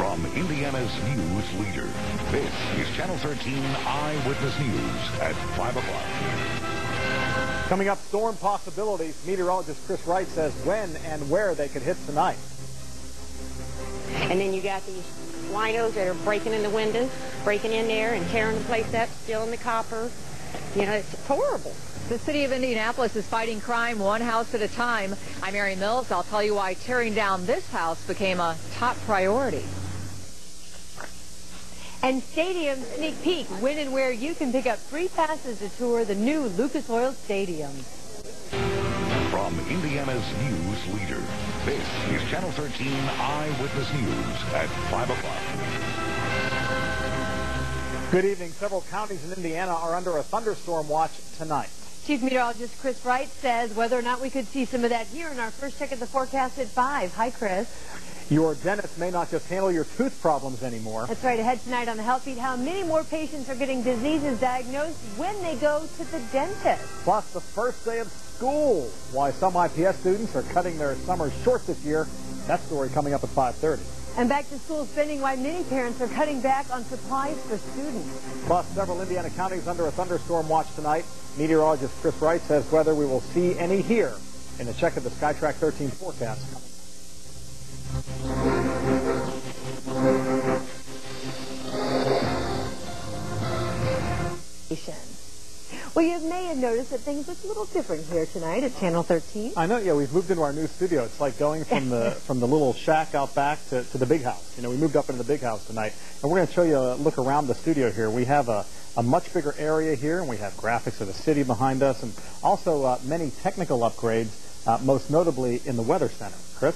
From Indiana's news leader, this is Channel 13 Eyewitness News at 5 o'clock. Coming up, storm possibilities. Meteorologist Chris Wright says when and where they could hit tonight. And then you got these rhinos that are breaking in the windows, breaking in there and tearing the place up, stealing the copper. You know, it's horrible. The city of Indianapolis is fighting crime one house at a time. I'm Mary Mills. I'll tell you why tearing down this house became a top priority. And Stadium Sneak Peek, when and where you can pick up free passes to tour the new Lucas Oil Stadium. From Indiana's news leader, this is Channel 13 Eyewitness News at 5 o'clock. Good evening. Several counties in Indiana are under a thunderstorm watch tonight. Chief Meteorologist Chris Wright says whether or not we could see some of that here in our first check of the forecast at 5. Hi, Chris. Your dentist may not just handle your tooth problems anymore. That's right. Ahead tonight on the Health Beat, how many more patients are getting diseases diagnosed when they go to the dentist. Plus, the first day of school. Why some IPS students are cutting their summers short this year. That story coming up at 5:30. And back to school spending, why many parents are cutting back on supplies for students. Plus, several Indiana counties under a thunderstorm watch tonight. Meteorologist Chris Wright says whether we will see any here in the check of the SkyTrack 13 forecast. Well, you may have noticed that things look a little different here tonight at Channel 13. I know, yeah, we've moved into our new studio. It's like going from the little shack out back to the big house. You know, we moved up into the big house tonight, and we're going to show you a look around the studio here. We have a much bigger area here, and we have graphics of the city behind us, and also many technical upgrades, most notably in the Weather Center. Chris?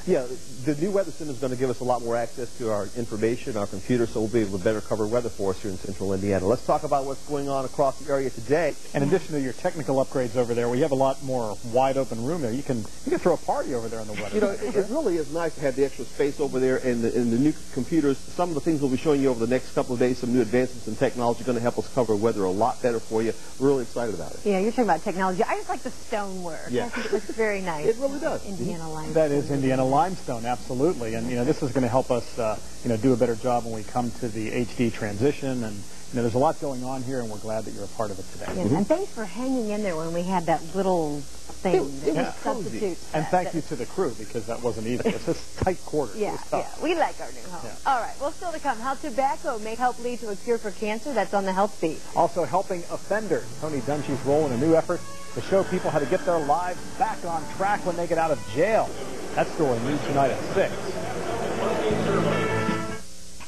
Yeah, the new Weather Center is going to give us a lot more access to our information, our computer, so we'll be able to better cover weather for us here in central Indiana. Let's talk about what's going on across the area today. In addition to your technical upgrades over there, we have a lot more wide open room there. You can throw a party over there in the Weather Center. You know, it really is nice to have the extra space over there and the new computers. Some of the things we'll be showing you over the next couple of days, some new advancements in technology going to help us cover weather a lot better for you. We're really excited about it. Yeah, you're talking about technology. I just like the stonework. Yeah. I think it looks very nice. It really does. Indiana limestone. That is Indiana limestone, absolutely. And, you know, this is going to help us, do a better job when we come to the HD transition. And, there's a lot going on here, and we're glad that you're a part of it today. Yes, and thanks for hanging in there when we had that little thing. It was substitute. And thank you to the crew, because that wasn't easy. It's just tight quarters. Yeah, we like our new home. Yeah. All right, well, still to come, how tobacco may help lead to a cure for cancer. That's on the Health Beat. Also helping offenders. Tony Dungy's role in a new effort to show people how to get their lives back on track when they get out of jail. That story new tonight at 6.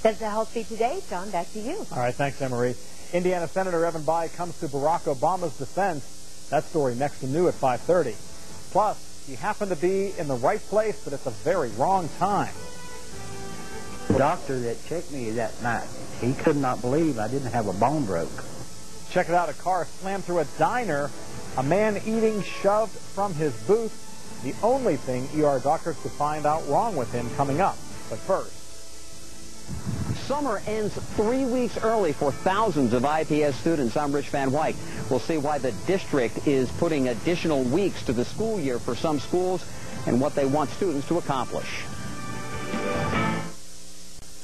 That's the Health Beat today. John, back to you. All right, thanks, Emery. Indiana Senator Evan Bayh comes to Barack Obama's defense. That story next to new at 5:30. Plus, he happened to be in the right place, but at the very wrong time. The doctor that checked me that night, he could not believe I didn't have a bone broke. Check it out, a car slammed through a diner. A man eating shoved from his booth. The only thing ER doctors could find out wrong with him coming up. But first. Summer ends 3 weeks early for thousands of IPS students. I'm Rich Van Wyk. We'll see why the district is putting additional weeks to the school year for some schools and what they want students to accomplish.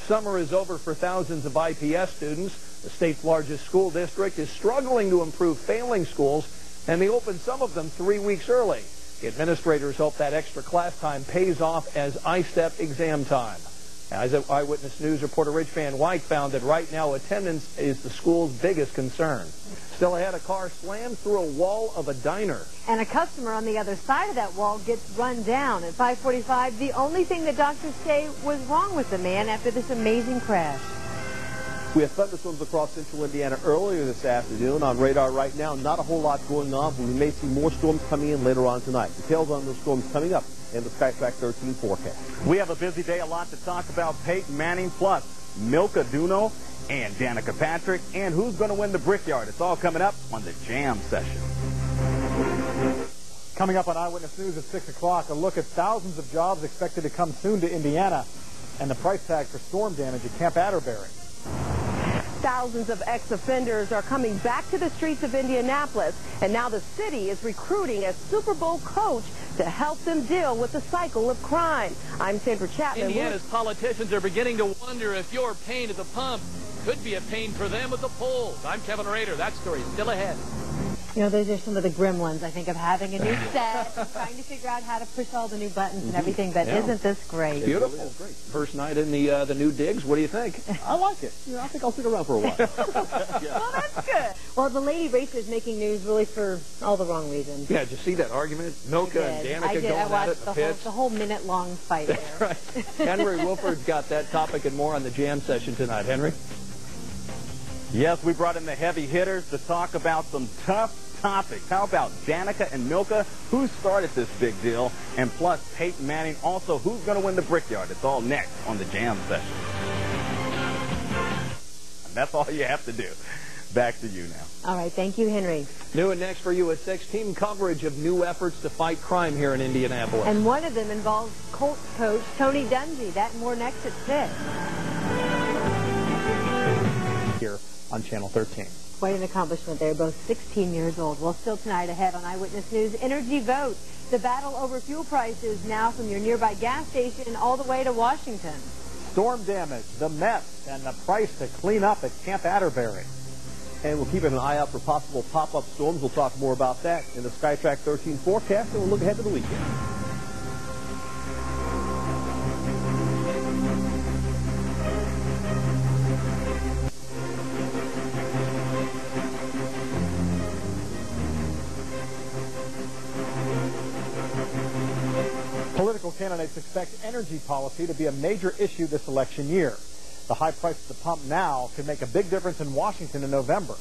Summer is over for thousands of IPS students. The state's largest school district is struggling to improve failing schools, and they opened some of them 3 weeks early. The administrators hope that extra class time pays off as I-STEP exam time. As Eyewitness News reporter Rich Van Wyk found that right now attendance is the school's biggest concern. Still ahead, a car slammed through a wall of a diner. And a customer on the other side of that wall gets run down. At 5:45, the only thing that doctors say was wrong with the man after this amazing crash. We have thunderstorms across central Indiana earlier this afternoon. On radar right now, not a whole lot going on, but we may see more storms coming in later on tonight. Details on those storms coming up in the SkyTrack 13 forecast. We have a busy day, a lot to talk about. Peyton Manning plus Milka Duno and Danica Patrick. And who's going to win the Brickyard? It's all coming up on the Jam Session. Coming up on Eyewitness News at 6 o'clock, a look at thousands of jobs expected to come soon to Indiana and the price tag for storm damage at Camp Atterbury. Thousands of ex-offenders are coming back to the streets of Indianapolis, and now the city is recruiting a Super Bowl coach to help them deal with the cycle of crime. I'm Sandra Chapman. Indiana's politicians are beginning to wonder if your pain at the pump could be a pain for them at the polls. I'm Kevin Rader. That story is still ahead. You know, those are some of the gremlins, I think, of having a new set and trying to figure out how to push all the new buttons and everything. But isn't this great? Beautiful. Really great. First night in the new digs. What do you think? I like it. You know, I think I'll stick around for a while. Well, that's good. Well, the lady racer is making news really for all the wrong reasons. Yeah, did you see that argument? Milka and Danica going at it in the pits? The whole minute-long fight there. That's right. Henry Wilford's got that topic and more on the Jam session tonight. Henry? Yes, we brought in the heavy hitters to talk about some tough topics. How about Danica and Milka? Who started this big deal? And plus, Peyton Manning. Also, who's going to win the Brickyard? It's all next on the Jam session. And that's all you have to do. Back to you now. All right. Thank you, Henry. New and next for you at 6, team coverage of new efforts to fight crime here in Indianapolis. And one of them involves Colts coach Tony Dungy. That and more next at 6. Here on Channel 13. Quite an accomplishment. They're both 16 years old. Well, still tonight ahead on Eyewitness News, Energy Vote. The battle over fuel prices now from your nearby gas station all the way to Washington. Storm damage, the mess, and the price to clean up at Camp Atterbury. And we'll keep an eye out for possible pop-up storms. We'll talk more about that in the SkyTrack 13 forecast, and we'll look ahead to the weekend. Political candidates expect energy policy to be a major issue this election year. The high price at the pump now could make a big difference in Washington in November.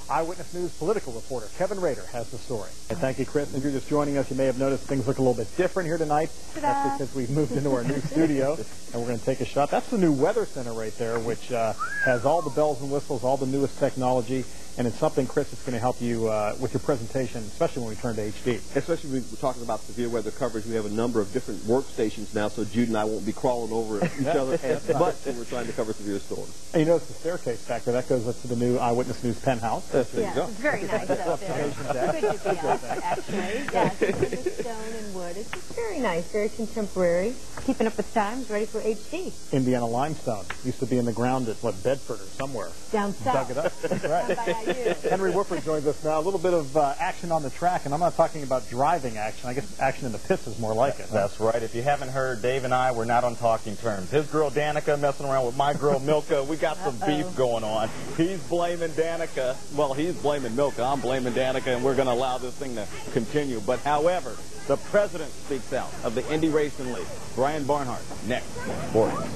Eyewitness News political reporter Kevin Rader has the story. And thank you, Chris. If you're just joining us, you may have noticed things look a little bit different here tonight. That's because we've moved into our new studio, and we're going to take a shot. That's the new Weather Center right there, which has all the bells and whistles, all the newest technology. And it's something, Chris, that's going to help you with your presentation, especially when we turn to HD. Especially when we're talking about severe weather coverage. We have a number of different workstations now, so Jude and I won't be crawling over each other's butts when we're trying to cover severe storms. And you notice the staircase back there. That goes up to the new Eyewitness News penthouse. There you go. It's very nice up there. Good to be up, actually. Yes, it's stone and wood. It's just very nice, very contemporary. Keeping up with times, ready for HD. Indiana limestone. Used to be in the ground at, what, Bedford or somewhere. Down south. Dug it up. That's right. Henry Woodford joins us now. A little bit of action on the track, and I'm not talking about driving action. I guess action in the pits is more like it. That's right. If you haven't heard, Dave and I, we're not on talking terms. His girl Danica messing around with my girl Milka. We got some beef going on. He's blaming Danica. Well, he's blaming Milka. I'm blaming Danica, and we're going to allow this thing to continue. But however, the president speaks out of the Indy Racing League. Brian Barnhart, next for us.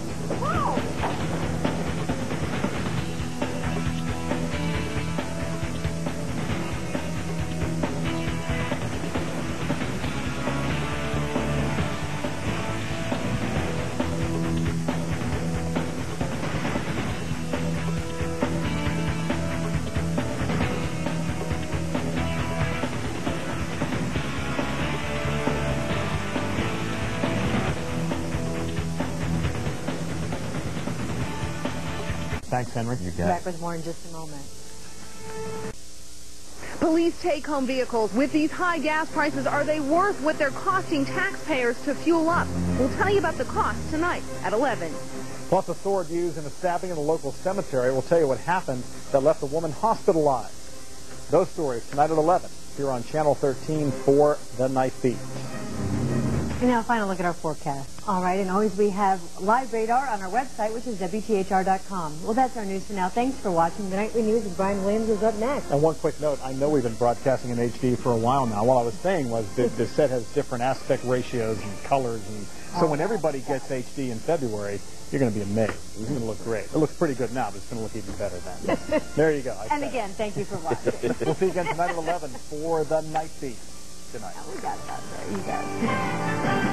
Thanks, Henry. You got it. Back with more in just a moment. Police take-home vehicles. With these high gas prices, are they worth what they're costing taxpayers to fuel up? We'll tell you about the cost tonight at 11. Plus, a sword used in a stabbing in a local cemetery. We'll tell you what happened that left a woman hospitalized. Those stories tonight at 11 here on Channel 13 for the Night Beat. And now, a final look at our forecast. All right, and always we have live radar on our website, which is WTHR.com. Well, that's our news for now. Thanks for watching. The Nightly News with Brian Williams is up next. And one quick note, I know we've been broadcasting in HD for a while now. What I was saying was the set has different aspect ratios and colors, and so when everybody gets HD in February, you're going to be amazed. It's going to look great. It looks pretty good now, but it's going to look even better then. There you go. And again, thank you for watching. We'll see you again tonight at 11 for the Night Beat. Good night. Oh, we got it out there. You got it.